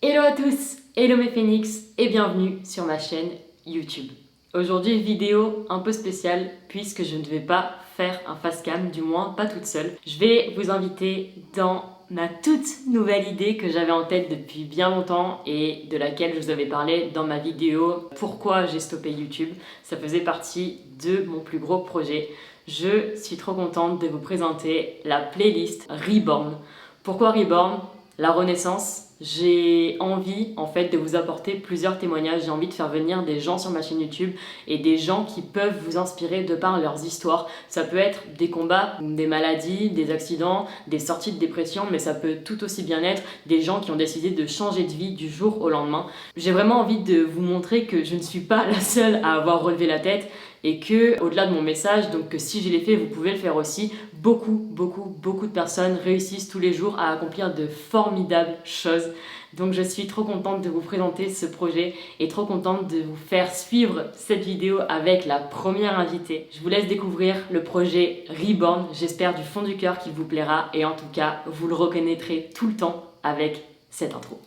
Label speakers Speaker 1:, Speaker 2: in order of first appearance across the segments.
Speaker 1: Hello à tous, hello mes phénix et bienvenue sur ma chaîne YouTube. Aujourd'hui une vidéo un peu spéciale puisque je ne vais pas faire un facecam, du moins pas toute seule. Je vais vous inviter dans ma toute nouvelle idée que j'avais en tête depuis bien longtemps et de laquelle je vous avais parlé dans ma vidéo Pourquoi j'ai stoppé YouTube. Ça faisait partie de mon plus gros projet. Je suis trop contente de vous présenter la playlist Reborn. Pourquoi Reborn ? La renaissance. J'ai envie en fait de vous apporter plusieurs témoignages, j'ai envie de faire venir des gens sur ma chaîne YouTube et des gens qui peuvent vous inspirer de par leurs histoires. Ça peut être des combats, des maladies, des accidents, des sorties de dépression, mais ça peut tout aussi bien être des gens qui ont décidé de changer de vie du jour au lendemain. J'ai vraiment envie de vous montrer que je ne suis pas la seule à avoir relevé la tête et que, au-delà de mon message, donc que si je l'ai fait, vous pouvez le faire aussi. Beaucoup de personnes réussissent tous les jours à accomplir de formidables choses. Donc je suis trop contente de vous présenter ce projet et trop contente de vous faire suivre cette vidéo avec la première invitée. Je vous laisse découvrir le projet Reborn. J'espère du fond du cœur qu'il vous plaira et en tout cas, vous le reconnaîtrez tout le temps avec cette intro.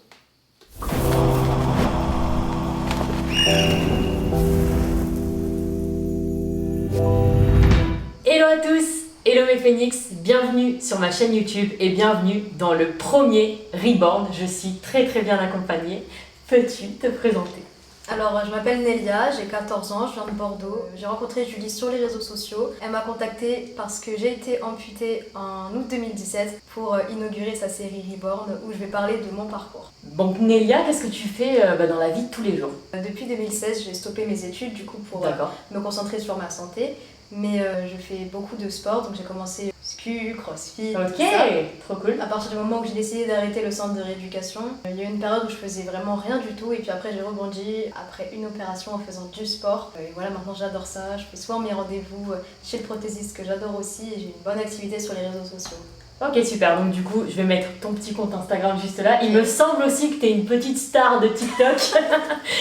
Speaker 1: Hello à tous, hello mes phénix, bienvenue sur ma chaîne YouTube et bienvenue dans le premier Reborn. Je suis très bien accompagnée. Peux-tu te présenter ?
Speaker 2: Alors, je m'appelle Nelia, j'ai 14 ans, je viens de Bordeaux. J'ai rencontré Julie sur les réseaux sociaux. Elle m'a contactée parce que j'ai été amputée en août 2017 pour inaugurer sa série Reborn où je vais parler de mon parcours.
Speaker 1: Donc Nelia, qu'est-ce que tu fais dans la vie de tous les jours ?
Speaker 2: Depuis 2016, j'ai stoppé mes études du coup pour me concentrer sur ma santé. Mais je fais beaucoup de sport, donc j'ai commencé muscu, crossfit,
Speaker 1: Ok,
Speaker 2: tout ça.
Speaker 1: trop cool.
Speaker 2: À partir du moment où j'ai décidé d'arrêter le centre de rééducation, il y a eu une période où je faisais vraiment rien du tout et puis après j'ai rebondi après une opération en faisant du sport. Et voilà, maintenant j'adore ça, je fais souvent mes rendez-vous chez le prothésiste que j'adore aussi et j'ai une bonne activité sur les réseaux sociaux.
Speaker 1: Ok, super. Donc du coup, je vais mettre ton petit compte Instagram juste là. Il me semble aussi que tu es une petite star de TikTok.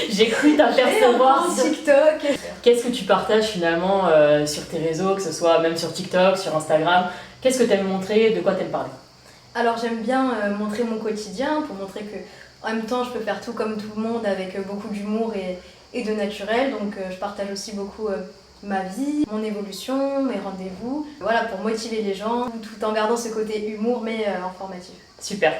Speaker 1: J'ai cru t'apercevoir
Speaker 2: sur TikTok.
Speaker 1: Qu'est-ce que tu partages finalement sur tes réseaux, que ce soit même sur TikTok, sur Instagram ? Qu'est-ce que tu aimes montrer, de quoi tu aimes parler ?
Speaker 2: Alors j'aime bien montrer mon quotidien pour montrer que en même temps je peux faire tout comme tout le monde avec beaucoup d'humour et de naturel. Donc je partage aussi beaucoup ma vie, mon évolution, mes rendez-vous. Voilà, pour motiver les gens tout en gardant ce côté humour mais informatif.
Speaker 1: Super.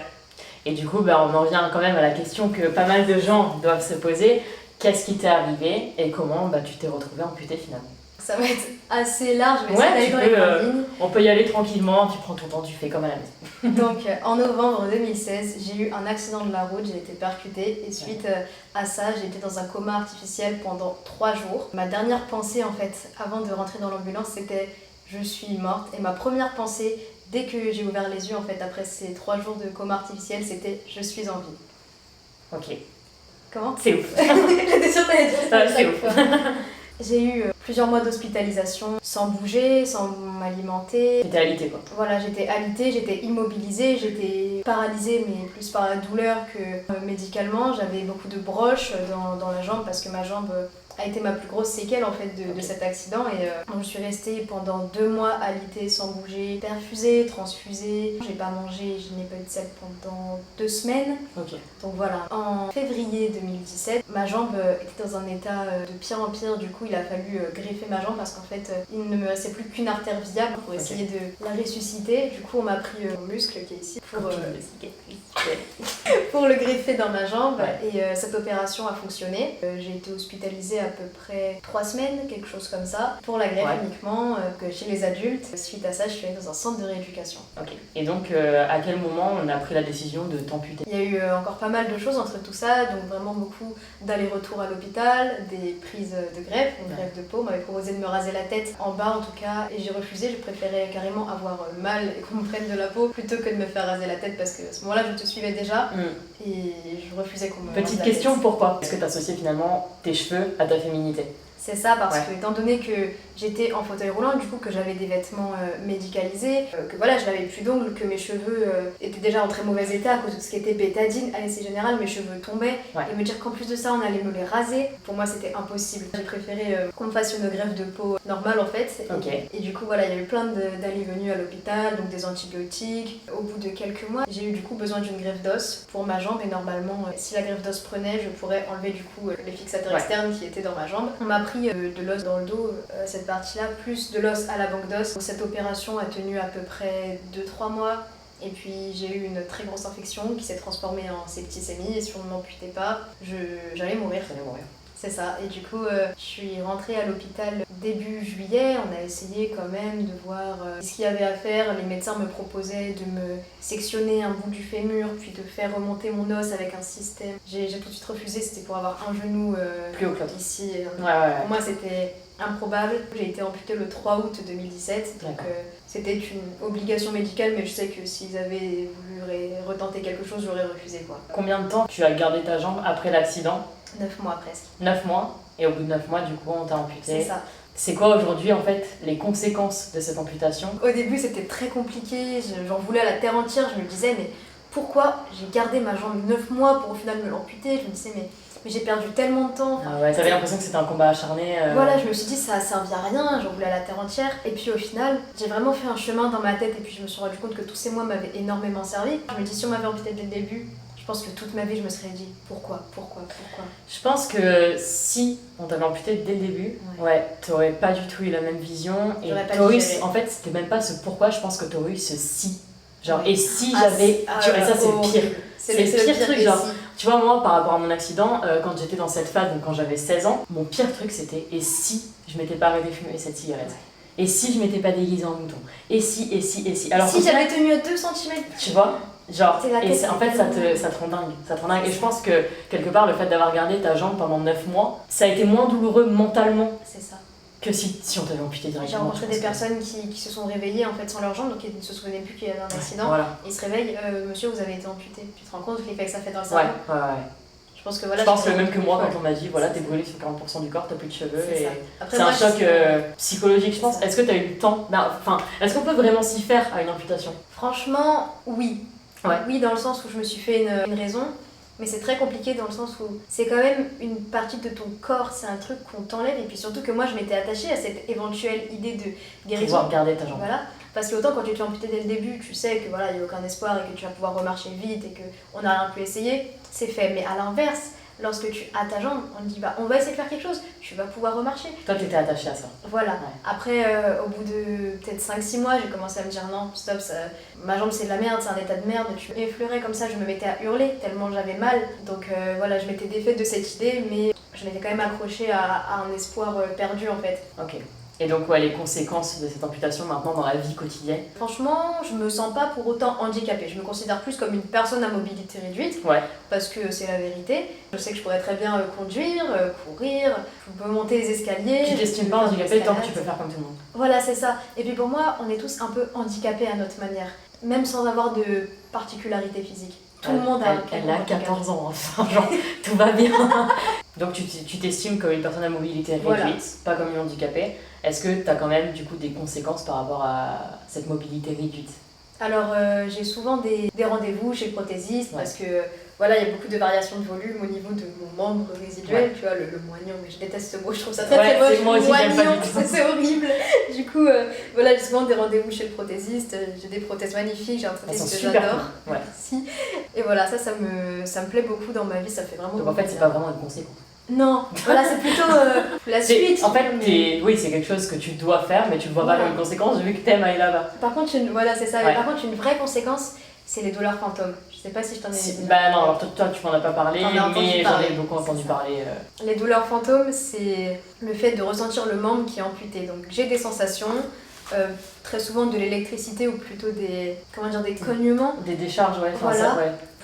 Speaker 1: Et du coup, on en vient quand même à la question que pas mal de gens doivent se poser. Qu'est-ce qui t'est arrivé et comment tu t'es retrouvée amputée finalement ?
Speaker 2: Ça va être assez large, mais
Speaker 1: ouais,
Speaker 2: ça va être dans les grandes lignes.
Speaker 1: On peut y aller tranquillement, tu prends ton temps, tu fais comme à la maison.
Speaker 2: Donc en novembre 2016, j'ai eu un accident de la route, j'ai été percutée et suite à ça, j'ai été dans un coma artificiel pendant 3 jours. Ma dernière pensée en fait, avant de rentrer dans l'ambulance, c'était je suis morte. Et ma première pensée, dès que j'ai ouvert les yeux en fait, après ces 3 jours de coma artificiel, c'était je suis en vie.
Speaker 1: Ok.
Speaker 2: Comment ?
Speaker 1: C'est ouf.
Speaker 2: J'étais sûre que t'allais dire ça à
Speaker 1: c'est
Speaker 2: chaque
Speaker 1: ouf.
Speaker 2: fois. J'ai eu plusieurs mois d'hospitalisation sans bouger, sans m'alimenter.
Speaker 1: T'étais alitée quoi.
Speaker 2: Voilà, j'étais alitée, j'étais immobilisée, j'étais paralysée mais plus par la douleur que médicalement. J'avais beaucoup de broches dans la jambe parce que ma jambe a été ma plus grosse séquelle en fait de cet accident et je suis restée pendant 2 mois alitée sans bouger, perfusée, transfusée. J'ai pas mangé, je n'ai pas eu de selle pendant 2 semaines.
Speaker 1: Ok.
Speaker 2: Donc voilà, en février 2017, ma jambe était dans un état de pire en pire, du coup il a fallu greffer ma jambe parce qu'en fait il ne me restait plus qu'une artère viable pour essayer de la ressusciter. Du coup on m'a pris mon muscle qui est ici pour le greffer dans ma jambe et cette opération a fonctionné. J'ai été hospitalisée à peu près 3 semaines, quelque chose comme ça, pour la greffe uniquement chez les adultes. Suite à ça je suis allée dans un centre de rééducation.
Speaker 1: Ok. Et donc à quel moment on a pris la décision de t'amputer ?
Speaker 2: Il y a eu encore pas mal de choses entre tout ça, donc vraiment beaucoup d'allers-retours à l'hôpital, des prises de greffe, une greffe de peau. On m'avait proposé de me raser la tête en bas en tout cas, et j'ai refusé. Je préférais carrément avoir mal et qu'on me prenne de la peau plutôt que de me faire raser la tête parce que à ce moment-là je te suivais déjà et je refusais qu'on me rase la tête.
Speaker 1: Petite question, pourquoi ? Est-ce que tu associais finalement tes cheveux à ta féminité ?
Speaker 2: C'est ça, parce que étant donné que j'étais en fauteuil roulant, du coup que j'avais des vêtements médicalisés, que voilà, je n'avais plus d'ongles, que mes cheveux étaient déjà en très mauvais état à cause de ce qui était bétadine, anesthésie générale, mes cheveux tombaient, et me dire qu'en plus de ça on allait me les raser, pour moi c'était impossible. J'ai préféré qu'on me fasse une greffe de peau normale en fait, et du coup voilà, il y a eu plein d'allées venues à l'hôpital, donc des antibiotiques. Au bout de quelques mois, j'ai eu du coup besoin d'une greffe d'os pour ma jambe, et normalement si la greffe d'os prenait, je pourrais enlever du coup les fixateurs externes qui étaient dans ma jambe. On m'a pris de l'os dans le dos, cette partie-là, plus de l'os à la banque d'os. Cette opération a tenu à peu près 2-3 mois. Et puis j'ai eu une très grosse infection qui s'est transformée en septicémie, et si on ne m'amputait pas, j'allais mourir. C'est ça, et du coup je suis rentrée à l'hôpital début juillet. On a essayé quand même de voir ce qu'il y avait à faire. Les médecins me proposaient de me sectionner un bout du fémur, puis de faire remonter mon os avec un système. J'ai tout de suite refusé, c'était pour avoir un genou
Speaker 1: plus haut que l'autre
Speaker 2: ici.
Speaker 1: Ouais.
Speaker 2: Pour moi c'était improbable. J'ai été amputée le 3 août 2017, donc c'était une obligation médicale, mais je sais que s'ils avaient voulu retenter quelque chose, j'aurais refusé quoi.
Speaker 1: Combien de temps tu as gardé ta jambe après l'accident?
Speaker 2: 9 mois presque.
Speaker 1: 9 mois, et au bout de 9 mois, du coup, on t'a amputé.
Speaker 2: C'est ça.
Speaker 1: C'est quoi aujourd'hui, en fait, les conséquences de cette amputation?
Speaker 2: Au début, c'était très compliqué, j'en voulais à la terre entière. Je me disais, mais pourquoi j'ai gardé ma jambe 9 mois pour au final me l'amputer? Je me disais, mais j'ai perdu tellement de temps.
Speaker 1: Ah ouais, t'avais l'impression que c'était un combat acharné.
Speaker 2: Voilà, je me suis dit, ça a servi à rien, j'en voulais à la terre entière. Et puis au final, j'ai vraiment fait un chemin dans ma tête, et puis je me suis rendu compte que tous ces mois m'avaient énormément servi. Je me dis, si on m'avait amputé dès le début, je pense que toute ma vie, je me serais dit pourquoi.
Speaker 1: Je pense que si on t'avait amputé dès le début, t'aurais pas du tout eu la même vision. Et t'aurais eu, en fait, c'était même pas ce pourquoi, je pense que t'aurais eu ce si. Genre, et si j'avais. Et ça, c'est le pire. C'est le pire truc, genre. Tu vois, moi, par rapport à mon accident, quand j'étais dans cette phase, donc quand j'avais 16 ans, mon pire truc c'était et si je m'étais pas arrêté de fumer cette cigarette? Et si je m'étais pas déguisée en mouton? Et si. Alors,
Speaker 2: si j'avais tenu à 2 cm.
Speaker 1: Tu vois? Genre, et en fait, ça te rend dingue. Et je pense que, quelque part, le fait d'avoir gardé ta jambe pendant 9 mois, ça a été moins douloureux mentalement.
Speaker 2: C'est ça.
Speaker 1: Que si on t'avait amputé directement.
Speaker 2: J'ai rencontré des personnes qui se sont réveillées en fait sans leur jambe, donc ils ne se souvenaient plus qu'il y avait un accident. Et ils se réveillent, monsieur, vous avez été amputé. Tu te rends compte l'effet que ça fait dans le cerveau?
Speaker 1: Ouais.
Speaker 2: Je pense que voilà.
Speaker 1: Je pense que même que moi, quand on m'a dit, voilà, t'es brûlé sur 40% du corps, t'as plus de cheveux.
Speaker 2: C'est
Speaker 1: un choc psychologique, je pense. Est-ce que t'as eu le temps? Enfin, est-ce qu'on peut vraiment s'y faire à une amputation?
Speaker 2: Franchement, oui. Oui, dans le sens où je me suis fait une raison. Mais c'est très compliqué dans le sens où c'est quand même une partie de ton corps, c'est un truc qu'on t'enlève, et puis surtout que moi je m'étais attachée à cette éventuelle idée de guérison.
Speaker 1: Pouvoir garder ta jambe.
Speaker 2: Voilà, parce que autant quand tu te fais amputer dès le début, tu sais que voilà, il n'y a aucun espoir et que tu vas pouvoir remarcher vite et qu'on n'a rien pu essayer, c'est fait. Mais à l'inverse, lorsque tu as ta jambe, on te dit bah on va essayer de faire quelque chose, tu vas pouvoir remarcher.
Speaker 1: Toi t'étais attachée à ça.
Speaker 2: Voilà. Après, au bout de peut-être 5-6 mois, j'ai commencé à me dire non, stop, ma jambe c'est de la merde, c'est un état de merde. Tu m'effleurais comme ça, je me mettais à hurler tellement j'avais mal. Donc voilà, je m'étais défaite de cette idée, mais je m'étais quand même accrochée à un espoir perdu en fait.
Speaker 1: Ok. Et donc, les conséquences de cette amputation maintenant dans la vie quotidienne?
Speaker 2: Franchement, je me sens pas pour autant handicapée. Je me considère plus comme une personne à mobilité réduite, parce que c'est la vérité. Je sais que je pourrais très bien conduire, courir, je peux monter les escaliers.
Speaker 1: Tu t'estimes pas handicapée tant que tu peux faire comme tout le monde.
Speaker 2: Voilà, c'est ça. Et puis pour moi, on est tous un peu handicapés à notre manière, même sans avoir de particularité physique. Tout le monde a
Speaker 1: elle a 14 ans, enfin, genre, tout va bien. Donc tu t'estimes comme une personne à mobilité réduite, pas comme une handicapée. Est-ce que tu as quand même du coup des conséquences par rapport à cette mobilité réduite?
Speaker 2: Alors j'ai souvent des rendez-vous chez le prothésiste parce que voilà, il y a beaucoup de variations de volume au niveau de mon membre résiduel, tu vois, le moignon, mais je déteste ce mot, je trouve ça très moche.
Speaker 1: Moi aussi, j'aime pas du tout.
Speaker 2: C'est horrible. Du coup, voilà, j'ai souvent des rendez-vous chez le prothésiste, j'ai des prothèses magnifiques, j'ai un prothésiste que j'adore. Merci. Et voilà, ça me plaît beaucoup dans ma vie, ça fait vraiment.
Speaker 1: Donc en fait, c'est pas vraiment une conséquence.
Speaker 2: Non, voilà, c'est plutôt la suite.
Speaker 1: En fait, oui, c'est quelque chose que tu dois faire, mais tu le vois pas comme une conséquence vu que t'aimes aller là-bas.
Speaker 2: Par contre, voilà, c'est ça. Par contre, une vraie conséquence, c'est les douleurs fantômes. Je sais pas si je t'en ai dit.
Speaker 1: Bah non, alors toi tu m'en as pas parlé, mais j'en ai beaucoup entendu parler.
Speaker 2: Les douleurs fantômes, c'est le fait de ressentir le membre qui est amputé. Donc j'ai des sensations, très souvent de l'électricité ou plutôt des cognements.
Speaker 1: Des décharges,
Speaker 2: voilà.
Speaker 1: Ça,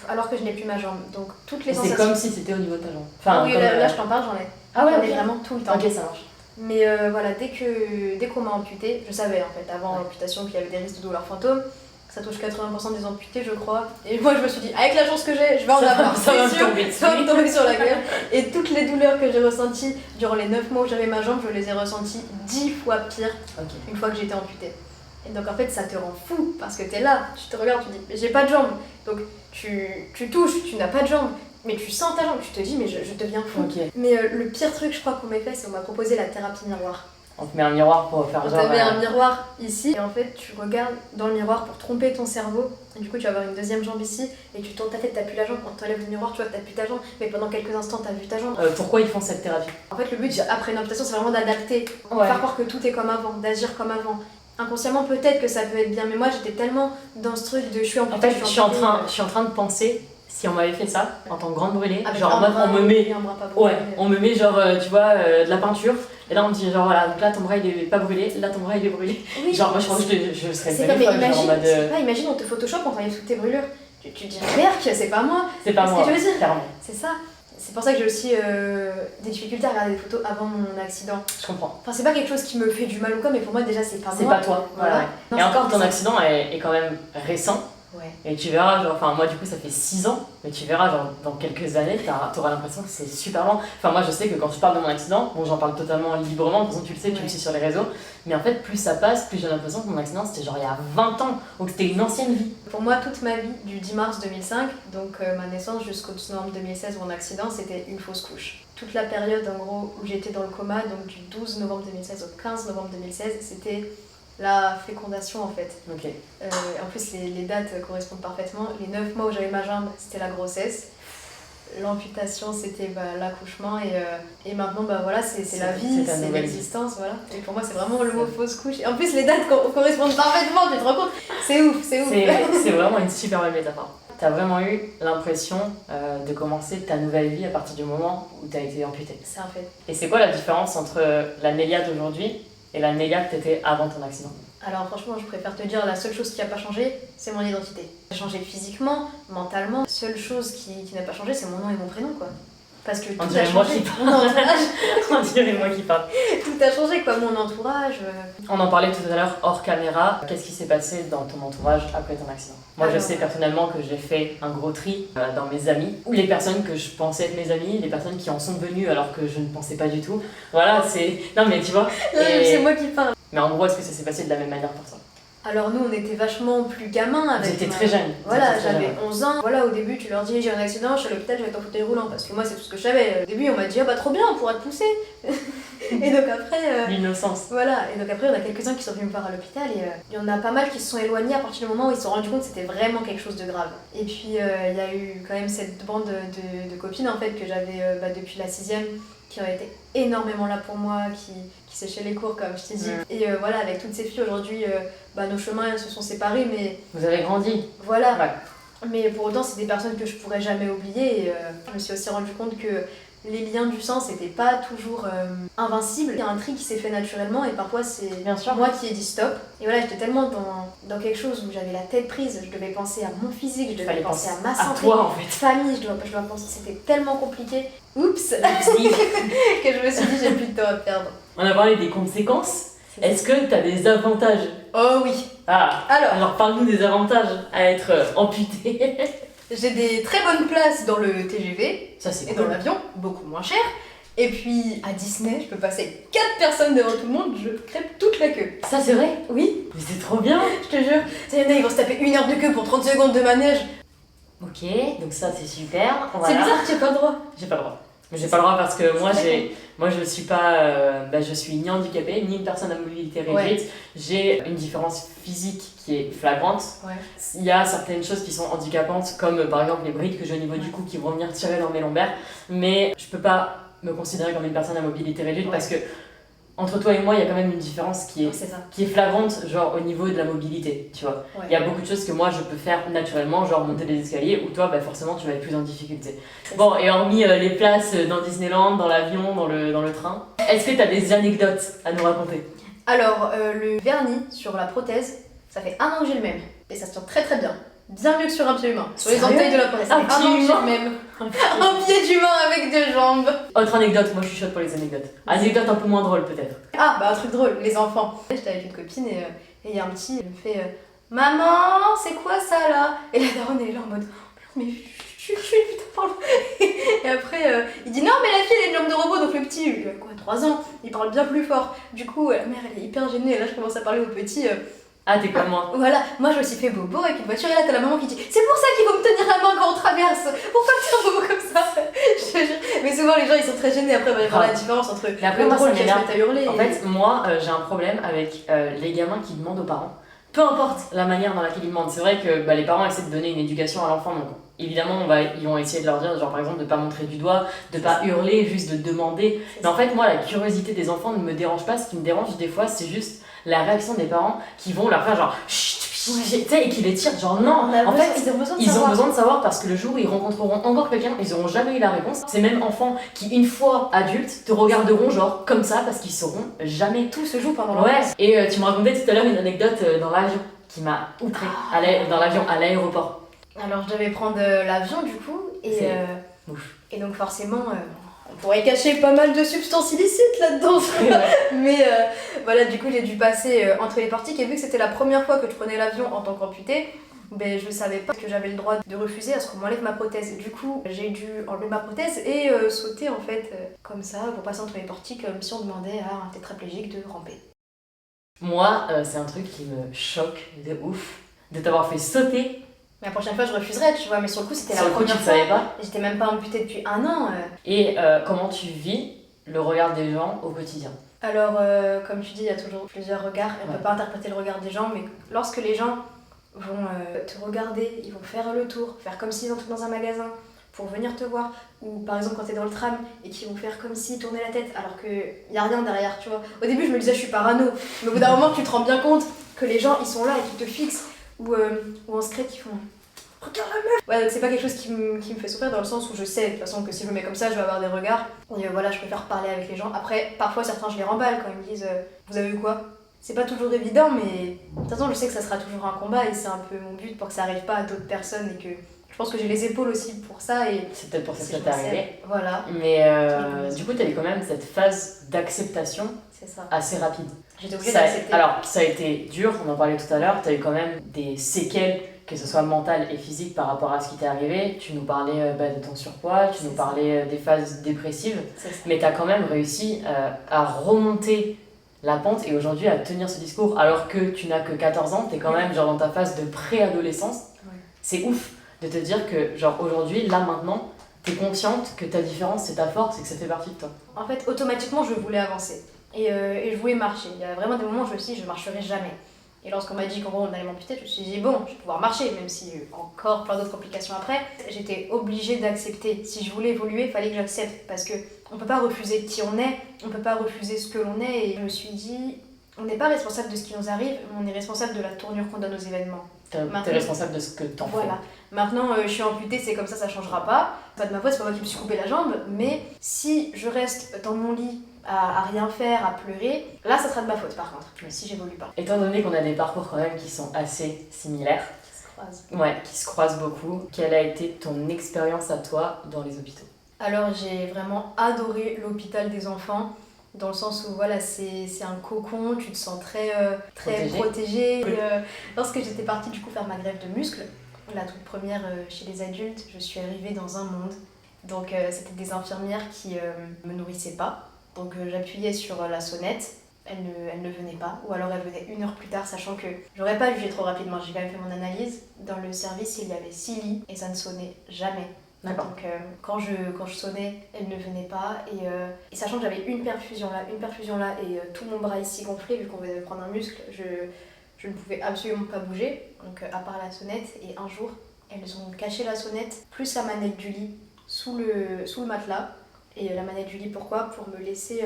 Speaker 2: alors que je n'ai plus ma jambe. Donc toutes les sensations.
Speaker 1: C'est comme si c'était au niveau de ta jambe.
Speaker 2: Enfin, oui, là je t'en parle, j'en ai.
Speaker 1: Ah ouais,
Speaker 2: j'en ai vraiment tout le temps.
Speaker 1: Ok, ça marche.
Speaker 2: Mais voilà, dès qu'on m'a amputée, je savais en fait avant l'amputation qu'il y avait des risques de douleurs fantômes. Ça touche 80% des amputés, je crois. Et moi, je me suis dit, avec la chance que j'ai, je vais en avoir.
Speaker 1: Ça va me
Speaker 2: c'est sûr,
Speaker 1: tomber
Speaker 2: ça va me
Speaker 1: dessus.
Speaker 2: tomber sur la gueule. Et toutes les douleurs que j'ai ressenties durant les 9 mois où j'avais ma jambe, je les ai ressenties 10 fois pire une fois que j'étais amputée. Et donc en fait, ça te rend fou parce que t'es là, tu te regardes, tu dis, mais j'ai pas de jambe. Donc tu touches, tu n'as pas de jambe. Mais tu sens ta jambe, tu te dis, mais je deviens fou. Mais le pire truc, je crois qu'on m'ait fait, c'est qu'on m'a proposé la thérapie miroir.
Speaker 1: On te met un miroir pour faire
Speaker 2: On
Speaker 1: genre...
Speaker 2: te met un miroir ici, et en fait, tu regardes dans le miroir pour tromper ton cerveau. Et du coup, tu vas avoir une deuxième jambe ici, et tu tournes ta tête, t'as plus la jambe. Quand tu enlèves le miroir, tu vois que t'as plus ta jambe, mais pendant quelques instants, t'as vu ta jambe.
Speaker 1: Pourquoi ils font cette thérapie?
Speaker 2: En fait, le but après une amputation, c'est vraiment d'adapter, faire croire que tout est comme avant, d'agir comme avant. Inconsciemment, peut-être que ça peut être bien, mais moi, j'étais tellement dans ce truc de je suis amputée.
Speaker 1: En fait, je suis en train de penser, si on m'avait fait ça en tant que grande brûlée,
Speaker 2: avec
Speaker 1: genre en mode on me met.
Speaker 2: Ouais,
Speaker 1: on me met genre, tu vois, de la peinture, et là on me dit genre voilà, donc là ton bras il est pas brûlé, là ton bras il est brûlé.
Speaker 2: Oui.
Speaker 1: Genre moi je pense que je serais
Speaker 2: c'est
Speaker 1: pas
Speaker 2: comme, imagine,
Speaker 1: genre en mode.
Speaker 2: imagine on te photoshop, on t'enlève toutes tes brûlures. Tu te dis Berk, c'est pas moi.
Speaker 1: C'est pas moi,
Speaker 2: ce que je veux dire.
Speaker 1: clairement.
Speaker 2: C'est ça. C'est pour ça que j'ai aussi des difficultés à regarder des photos avant mon accident.
Speaker 1: Je comprends.
Speaker 2: Enfin, c'est pas quelque chose qui me fait du mal ou quoi, mais pour moi déjà c'est pas moi.
Speaker 1: C'est pas toi.
Speaker 2: Voilà.
Speaker 1: Ouais.
Speaker 2: Non,
Speaker 1: et encore ton
Speaker 2: ça.
Speaker 1: accident est quand même récent.
Speaker 2: Ouais.
Speaker 1: Et tu verras, genre, enfin moi du coup ça fait 6 ans, mais tu verras genre dans quelques années, t'auras l'impression que c'est super lent. Enfin moi je sais que quand je parle de mon accident, bon j'en parle totalement librement, de toute façon tu le sais, tu me suis sur les réseaux, mais en fait plus ça passe, plus j'ai l'impression que mon accident c'était genre il y a 20 ans, donc c'était une ancienne vie.
Speaker 2: Pour moi toute ma vie, du 10 mars 2005, donc ma naissance jusqu'au 12 novembre 2016, mon accident, c'était une fausse couche. Toute la période en gros où j'étais dans le coma, donc du 12 novembre 2016 au 15 novembre 2016, c'était la fécondation en fait. En plus les dates correspondent parfaitement. Les 9 mois où j'avais ma jambe, c'était la grossesse. L'amputation, c'était l'accouchement et maintenant voilà, c'est la vie, c'est l'existence, voilà. Et pour moi c'est vraiment le mot fausse couche. Et en plus les dates correspondent parfaitement, tu te rends compte? C'est ouf.
Speaker 1: C'est vraiment une super belle métaphore. T'as vraiment eu l'impression de commencer ta nouvelle vie à partir du moment où t'as été amputée.
Speaker 2: C'est un fait.
Speaker 1: Et c'est quoi la différence entre la Nélia d'aujourd'hui et la Nélia que t'étais avant ton accident?
Speaker 2: Alors franchement, je préfère te dire, la seule chose qui n'a pas changé, c'est mon identité. J'ai changé physiquement, mentalement. La seule chose qui n'a pas changé, c'est mon nom et mon prénom, quoi. Parce que tout a changé. Mon entourage.
Speaker 1: On dirait moi qui parle.
Speaker 2: Tout a changé, quoi. Mon entourage.
Speaker 1: On en parlait tout à l'heure hors caméra. Qu'est-ce qui s'est passé dans ton entourage après ton accident? Moi, je sais personnellement que j'ai fait un gros tri dans mes amis, ou les personnes que je pensais être mes amis, les personnes qui en sont devenues alors que je ne pensais pas du tout. Voilà, c'est... Non mais tu vois.
Speaker 2: C'est moi qui parle.
Speaker 1: Mais en gros, est-ce que ça s'est passé de la même manière pour toi?
Speaker 2: Alors nous, on était vachement plus gamins.
Speaker 1: Vous étiez très jeunes.
Speaker 2: Voilà, j'avais 11 ans. Voilà, au début, tu leur dis j'ai un accident, je suis à l'hôpital, je vais être en fauteuil roulant. Parce que moi, c'est tout ce que je savais. Au début, on m'a dit trop bien, on pourra te pousser. Et donc après...
Speaker 1: L'innocence.
Speaker 2: Voilà, et donc après, on a quelques-uns qui sont venus me voir à l'hôpital et il y en a pas mal qui se sont éloignés à partir du moment où ils se sont rendus compte que c'était vraiment quelque chose de grave. Et puis, il y a eu quand même cette bande de copines en fait que j'avais depuis la 6ème qui ont été énormément là pour moi, qui séchaient les cours comme je t'ai dit. Et voilà, avec toutes ces filles aujourd'hui, nos chemins se sont séparés, mais...
Speaker 1: Vous avez grandi.
Speaker 2: Voilà.
Speaker 1: Ouais.
Speaker 2: Mais pour autant, c'est des personnes que je pourrais jamais oublier. Et je me suis aussi rendu compte que les liens du sang, c'était pas toujours invincible. Il y a un tri qui s'est fait naturellement et parfois c'est moi qui ai dit stop. Et voilà, j'étais tellement dans quelque chose où j'avais la tête prise, je devais penser à mon physique, je devais penser à ma santé,
Speaker 1: à toi, en fait.
Speaker 2: famille, je dois penser, c'était tellement compliqué. Oups que je me suis dit j'ai plus de temps à perdre.
Speaker 1: On a parlé des conséquences. Est-ce que tu as des avantages?
Speaker 2: Oh oui.
Speaker 1: Alors parle-nous des avantages à être amputé.
Speaker 2: J'ai des très bonnes places dans le TGV
Speaker 1: ça, c'est
Speaker 2: et dans l'avion, beaucoup moins cher. Et puis à Disney, je peux passer 4 personnes devant tout le monde, je crêpe toute la queue.
Speaker 1: Ça c'est vrai?
Speaker 2: Oui.
Speaker 1: Mais c'est trop bien.
Speaker 2: Je te jure. Il y en a, ils vont se taper 1 heure de queue pour 30 secondes de manège.
Speaker 1: Ok, donc ça c'est super.
Speaker 2: Voilà. C'est bizarre que tu n'aies pas le droit.
Speaker 1: J'ai pas le droit. Mais j'ai pas le droit parce que moi je suis pas je suis ni handicapée ni une personne à mobilité réduite. J'ai une différence physique qui est flagrante. Il y a certaines choses qui sont handicapantes comme par exemple les brides que j'ai au niveau du cou qui vont venir tirer dans mes lombaires, mais je peux pas me considérer comme une personne à mobilité réduite parce que entre toi et moi, il y a quand même une différence qui est flagrante, genre au niveau de la mobilité, tu vois. Il y a beaucoup de choses que moi je peux faire naturellement, genre monter des escaliers, ou toi, forcément, tu vas être plus en difficulté. Bon, et hormis les places dans Disneyland, dans l'avion, dans le train, est-ce que tu as des anecdotes à nous raconter?
Speaker 2: Alors, le vernis sur la prothèse, ça fait 1 an que j'ai le même, et ça se tient très très bien. Bien mieux que sur un pied humain. Sur les orteils de la prothèse.
Speaker 1: Un pied humain
Speaker 2: même. Un pied d'humain avec 2 jambes.
Speaker 1: Autre anecdote, moi je suis chaude pour les anecdotes. Anecdote un peu moins drôle peut-être.
Speaker 2: Un truc drôle, les enfants. J'étais avec une copine et il y a un petit, il me fait Maman, c'est quoi ça là? Et la daronne elle est là en mode mais je putain pardon. Et après il dit non mais la fille elle a une jambe de robot, donc le petit il a quoi 3 ans, il parle bien plus fort. Du coup la mère elle est hyper gênée et là je commence à parler au petit.
Speaker 1: Ah, t'es comme moi.
Speaker 2: Voilà, moi je me suis fait bobo avec une voiture et là t'as la maman qui dit c'est pour ça qu'il faut me tenir la main quand on traverse. Pourquoi tu fais un bobo comme ça? Je te jure. Mais souvent les gens ils sont très gênés, après il va y avoir la différence entre
Speaker 1: Mais après,
Speaker 2: le
Speaker 1: moi,
Speaker 2: drôle
Speaker 1: ça
Speaker 2: qui se
Speaker 1: m'énerve.
Speaker 2: met à hurler.
Speaker 1: En fait, moi, j'ai un problème avec les gamins qui demandent aux parents. Peu importe la manière dans laquelle ils demandent. C'est vrai que les parents essaient de donner une éducation à l'enfant. Donc, évidemment, ils vont essayer de leur dire, genre par exemple, de pas montrer du doigt, de pas hurler, juste de demander. Mais en fait, moi, la curiosité des enfants ne me dérange pas. Ce qui me dérange des fois, c'est juste la réaction des parents qui vont leur faire genre chut, tu sais, et qui les tirent. Genre non, en fait, ils ont besoin de savoir parce que le jour où ils rencontreront encore quelqu'un, ils auront jamais eu la réponse. Ces mêmes enfants qui, une fois adultes, te regarderont genre comme ça parce qu'ils sauront jamais.
Speaker 2: Tout se joue pendant
Speaker 1: Ouais,
Speaker 2: l'enfance.
Speaker 1: et tu me racontais tout à l'heure une anecdote dans l'avion qui m'a outrée. Dans l'avion, à l'aéroport.
Speaker 2: Alors je devais prendre l'avion du coup et donc forcément on pourrait cacher pas mal de substances illicites là-dedans. Mais voilà, du coup j'ai dû passer entre les portiques et vu que c'était la première fois que je prenais l'avion en tant qu'amputée, ben, je savais pas que j'avais le droit de refuser à ce qu'on m'enlève ma prothèse. Du coup j'ai dû enlever ma prothèse et sauter en fait comme ça pour passer entre les portiques comme si on demandait à un tétraplégique de ramper.
Speaker 1: Moi, c'est un truc qui me choque de ouf, de t'avoir fait sauter.
Speaker 2: Mais la prochaine fois je refuserais, tu vois, mais sur le coup c'était la
Speaker 1: Sur le coup,
Speaker 2: première
Speaker 1: tu
Speaker 2: fois.
Speaker 1: savais pas.
Speaker 2: J'étais même pas amputée depuis 1 an.
Speaker 1: Et comment tu vis le regard des gens au quotidien?
Speaker 2: Alors, comme tu dis, il y a toujours plusieurs regards. On ne peut pas interpréter le regard des gens, mais lorsque les gens vont te regarder, ils vont faire le tour, faire comme s'ils entraient dans un magasin pour venir te voir, ou par exemple quand tu es dans le tram et qu'ils vont faire comme s'ils tournaient la tête alors qu'il n'y a rien derrière, tu vois. Au début, je me disais, je suis parano, mais au bout d'un moment, tu te rends bien compte que les gens, ils sont là et qu'ils te fixent, ou en secret, ils font... Regarde la meuf! Ouais, donc c'est pas quelque chose qui me fait souffrir dans le sens où je sais de toute façon que si je me mets comme ça, je vais avoir des regards. Et voilà, je préfère parler avec les gens. Après, parfois certains je les remballe quand ils me disent vous avez eu quoi? C'est pas toujours évident, mais de toute façon, je sais que ça sera toujours un combat et c'est un peu mon but pour que ça arrive pas à d'autres personnes et que je pense que j'ai les épaules aussi pour ça. Et
Speaker 1: c'est peut-être pour ça
Speaker 2: si
Speaker 1: que ça t'est arrivé.
Speaker 2: Voilà.
Speaker 1: Mais du coup, t'avais quand même cette phase d'acceptation assez rapide.
Speaker 2: J'étais obligée d'accepter.
Speaker 1: Alors, ça a été dur, on en parlait tout à l'heure, t'as eu quand même des séquelles, que ce soit mentales et physiques par rapport à ce qui t'est arrivé. Tu nous parlais de ton surpoids, tu nous parlais des phases dépressives, mais t'as quand même réussi à remonter la pente et aujourd'hui à tenir ce discours alors que tu n'as que 14 ans, t'es quand même genre dans ta phase de préadolescence. Ouais. C'est ouf de te dire que genre aujourd'hui, là maintenant, t'es consciente que ta différence c'est ta force et que ça fait partie de toi.
Speaker 2: En fait, automatiquement, je voulais avancer et je voulais marcher. Il y a vraiment des moments où je me suis dit je marcherai jamais. Et lorsqu'on m'a dit qu'en gros on allait m'amputer, je me suis dit bon, je vais pouvoir marcher, même si encore plein d'autres complications après. J'étais obligée d'accepter. Si je voulais évoluer, il fallait que j'accepte. Parce que on peut pas refuser qui on est, on peut pas refuser ce que l'on est. Et je me suis dit, on n'est pas responsable de ce qui nous arrive, mais on est responsable de la tournure qu'on donne aux événements.
Speaker 1: T'es responsable de ce que t'en fais.
Speaker 2: Voilà. Maintenant, je suis amputée, c'est comme ça changera pas. Pas de ma faute, c'est pas moi qui me suis coupé la jambe. Mais si je reste dans mon lit à rien faire, à pleurer, là ça sera de ma faute par contre, si j'évolue pas.
Speaker 1: Étant donné qu'on a des parcours quand même qui sont assez similaires, qui se croisent beaucoup, quelle a été ton expérience à toi dans les hôpitaux?
Speaker 2: Alors j'ai vraiment adoré l'hôpital des enfants, dans le sens où voilà, c'est un cocon, tu te sens très protégée. Et, lorsque j'étais partie du coup faire ma greffe de muscles, la toute première chez les adultes, je suis arrivée dans un monde. Donc c'était des infirmières qui me nourrissaient pas. Donc j'appuyais sur la sonnette, elle ne venait pas, ou alors elle venait 1 heure plus tard, sachant que j'aurais pas jugé trop rapidement, j'ai quand même fait mon analyse. Dans le service, il y avait 6 lits et ça ne sonnait jamais.
Speaker 1: D'accord.
Speaker 2: Donc quand je sonnais, elle ne venait pas, et sachant que j'avais une perfusion là, et tout mon bras ici gonflé, vu qu'on venait de prendre un muscle, je ne pouvais absolument pas bouger, donc à part la sonnette. Et un jour, elles ont caché la sonnette, plus la manette du lit, sous le matelas. Et la manette du lit, pourquoi? Pour me laisser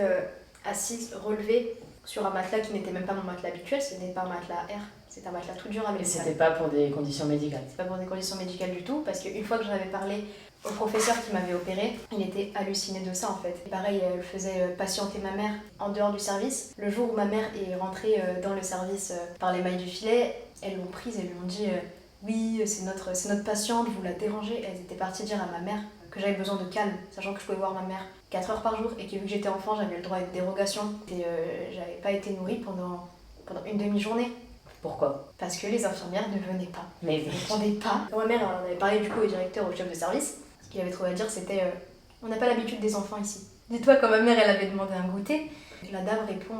Speaker 2: assise, relevée sur un matelas qui n'était même pas mon matelas habituel, ce n'est pas un matelas R, c'est un matelas tout dur avec
Speaker 1: Et c'était pas pour des conditions médicales?
Speaker 2: C'est pas pour des conditions médicales du tout, parce qu'une fois que j'en avais parlé au professeur qui m'avait opéré, il était halluciné de ça en fait. Et pareil, elle faisait patienter ma mère en dehors du service. Le jour où ma mère est rentrée dans le service par les mailles du filet, elles l'ont prise et lui ont dit oui, c'est notre patiente, vous la dérangez. Elles étaient parties dire à ma mère que j'avais besoin de calme, sachant que je pouvais voir ma mère 4 heures par jour et que vu que j'étais enfant, j'avais le droit à une dérogation et j'avais pas été nourrie pendant une demi-journée.
Speaker 1: Pourquoi?
Speaker 2: Parce que les infirmières ne venaient pas.
Speaker 1: Mais
Speaker 2: Ils ne répondaient pas. Quand ma mère en avait parlé du coup au directeur, au chef de service, ce qu'il avait trouvé à dire c'était on n'a pas l'habitude des enfants ici. Dis-toi, quand ma mère elle avait demandé un goûter, la dame répond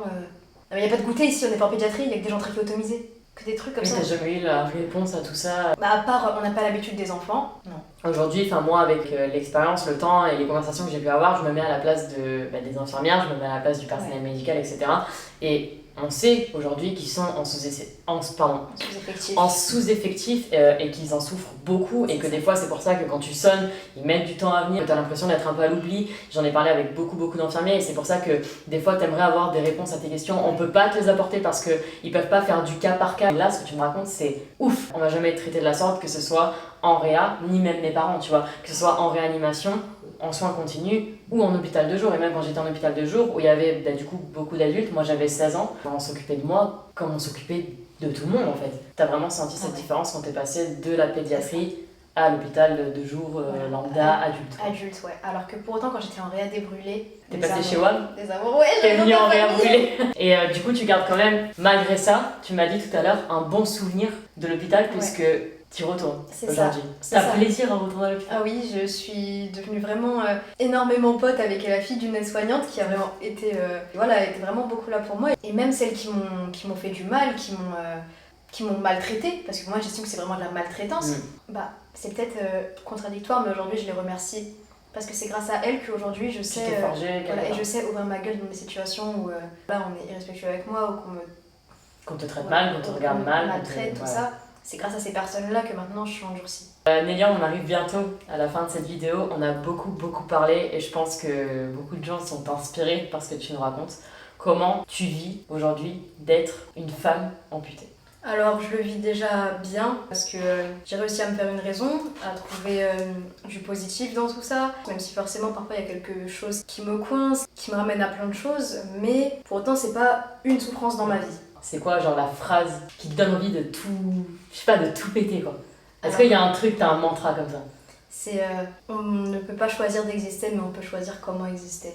Speaker 2: il n'y a pas de goûter ici, on n'est pas en pédiatrie, il y a que des gens trachéotomisés. Que des trucs comme
Speaker 1: mais
Speaker 2: ça.
Speaker 1: t'as jamais eu la réponse à tout ça?
Speaker 2: Bah, à part on n'a pas l'habitude des enfants, non.
Speaker 1: Aujourd'hui, moi avec l'expérience, le temps et les conversations que j'ai pu avoir, je me mets à la place des infirmières, je me mets à la place du personnel médical, etc. Et on sait aujourd'hui qu'ils sont en
Speaker 2: Sous-effectif.
Speaker 1: en sous-effectif et qu'ils en souffrent beaucoup et que des fois c'est pour ça que quand tu sonnes, ils mettent du temps à venir, tu as l'impression d'être un peu à l'oubli. J'en ai parlé avec beaucoup d'infirmiers et c'est pour ça que des fois tu aimerais avoir des réponses à tes questions. On peut pas te les apporter parce qu'ils peuvent pas faire du cas par cas. Et là, ce que tu me racontes, c'est ouf. On va jamais être traité de la sorte, que ce soit en réa, ni même mes parents, tu vois, que ce soit en réanimation, en soins continus ou en hôpital de jour. Et même quand j'étais en hôpital de jour où il y avait du coup beaucoup d'adultes, moi j'avais 16 ans, on s'occupait de moi comme on s'occupait de tout le monde en fait. T'as vraiment senti cette différence quand t'es passé de la pédiatrie à l'hôpital de jour lambda adulte?
Speaker 2: Adulte, ouais. Alors que pour autant, quand j'étais en réa des brûlés.
Speaker 1: T'es passé chez WAM?
Speaker 2: Des amours, ouais,
Speaker 1: T'es
Speaker 2: j'ai
Speaker 1: venu en réa brûlée. Et du coup, tu gardes quand même, malgré ça, tu m'as dit tout à l'heure, un bon souvenir de l'hôpital puisque tu retournes aujourd'hui. T'as plaisir à retourner à l'hôpital?
Speaker 2: Ah oui, je suis devenue vraiment énormément pote avec la fille d'une aide-soignante qui a vraiment été, était vraiment beaucoup là pour moi. Et même celles qui m'ont fait du mal, qui m'ont maltraitée, parce que moi j'estime que c'est vraiment de la maltraitance, bah c'est peut-être contradictoire, mais aujourd'hui je les remercie. Parce que c'est grâce à elles qu'aujourd'hui je sais, et je sais ouvrir ma gueule dans des situations où là on est irrespectueux avec moi, ou
Speaker 1: qu'on te traite mal, qu'on te regarde mal,
Speaker 2: maltraite, tout ça. C'est grâce à ces personnes-là que maintenant je suis endurcie.
Speaker 1: Nélia, on arrive bientôt à la fin de cette vidéo. On a beaucoup parlé et je pense que beaucoup de gens sont inspirés par ce que tu nous racontes. Comment tu vis aujourd'hui d'être une femme amputée?
Speaker 2: Alors je le vis déjà bien parce que j'ai réussi à me faire une raison, à trouver du positif dans tout ça, même si forcément parfois il y a quelque chose qui me coince, qui me ramène à plein de choses, mais pour autant c'est pas une souffrance dans ma vie.
Speaker 1: C'est quoi genre la phrase qui te donne envie de tout, je sais pas, de tout péter quoi? Est-ce qu'il y a un truc, t'as un mantra comme ça?
Speaker 2: C'est on ne peut pas choisir d'exister, mais on peut choisir comment exister.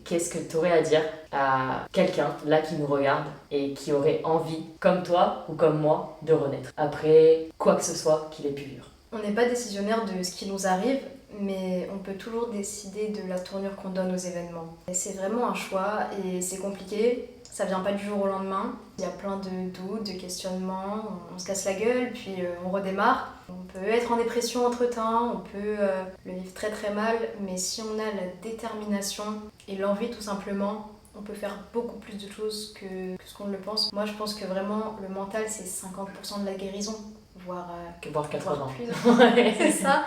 Speaker 1: Qu'est-ce que tu aurais à dire à quelqu'un là qui nous regarde et qui aurait envie, comme toi ou comme moi, de renaître après quoi que ce soit qu'il ait pu vivre?
Speaker 2: On n'est pas décisionnaire de ce qui nous arrive, mais on peut toujours décider de la tournure qu'on donne aux événements. Et c'est vraiment un choix et c'est compliqué, ça vient pas du jour au lendemain. Il y a plein de doutes, de questionnements, on se casse la gueule puis on redémarre. On peut être en dépression entre-temps, on peut le vivre très mal, mais si on a la détermination et l'envie tout simplement, on peut faire beaucoup plus de choses que ce qu'on ne le pense. Moi je pense que vraiment le mental c'est 50% de la guérison. Voire
Speaker 1: 80.
Speaker 2: Plus. Ouais. C'est ça.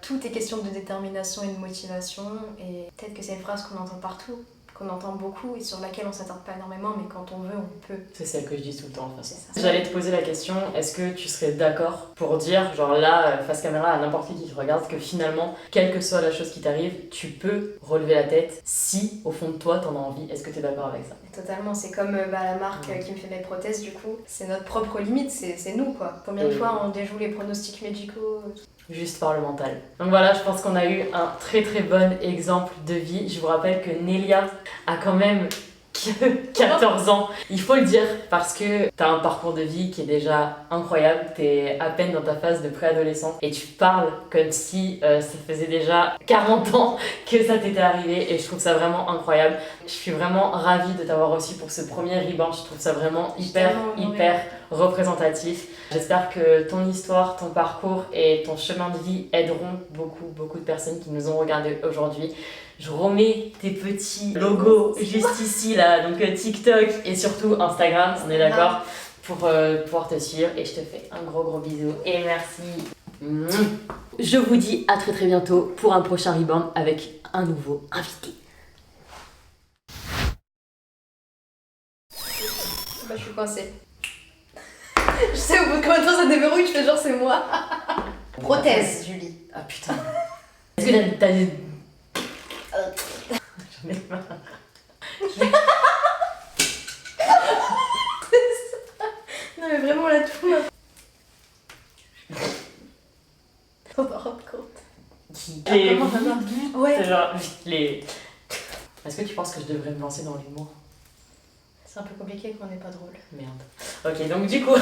Speaker 2: Tout est question de détermination et de motivation. Et peut-être que c'est une phrase qu'on entend partout, qu'on entend beaucoup et sur laquelle on s'attarde pas énormément, mais quand on veut, on peut.
Speaker 1: C'est celle que je dis tout le temps. Enfin.
Speaker 2: C'est ça.
Speaker 1: J'allais te poser la question, est-ce que tu serais d'accord pour dire, genre là, face caméra à n'importe qui te regarde, que finalement, quelle que soit la chose qui t'arrive, tu peux relever la tête si, au fond de toi, t'en as envie? Est-ce que t'es d'accord avec ça?
Speaker 2: Totalement, c'est comme la marque qui me fait mes prothèses du coup. C'est notre propre limite, c'est nous quoi. Combien de fois on déjoue les pronostics médicaux?
Speaker 1: Juste par le mental. Donc voilà, je pense qu'on a eu un très bon exemple de vie. Je vous rappelle que Nélia a quand même que 14 ans. Il faut le dire parce que t'as un parcours de vie qui est déjà incroyable. T'es à peine dans ta phase de préadolescent et tu parles comme si ça faisait déjà 40 ans que ça t'était arrivé et je trouve ça vraiment incroyable. Je suis vraiment ravie de t'avoir reçu pour ce premier Reborn. Je trouve ça vraiment hyper représentatif. J'espère que ton histoire, ton parcours et ton chemin de vie aideront beaucoup de personnes qui nous ont regardé aujourd'hui. Je remets tes petits logos juste ici là, donc TikTok et surtout Instagram, on est d'accord, pour pouvoir te suivre et je te fais un gros bisou et merci. Je vous dis à très bientôt pour un prochain Reborn avec un nouveau invité.
Speaker 2: Bah je suis coincée. Je sais au bout de combien de temps ça déverrouille, je fais genre c'est moi. Prothèse, Julie.
Speaker 1: Ah putain. Est-ce que t'as des... J'en ai marre.
Speaker 2: Non mais vraiment là tout. On va rendre compte.
Speaker 1: Ouais. C'est genre les... Est-ce que tu penses que je devrais me lancer dans l'humour?
Speaker 2: C'est un peu compliqué quand on n'est pas drôle.
Speaker 1: Merde. Ok, donc du coup,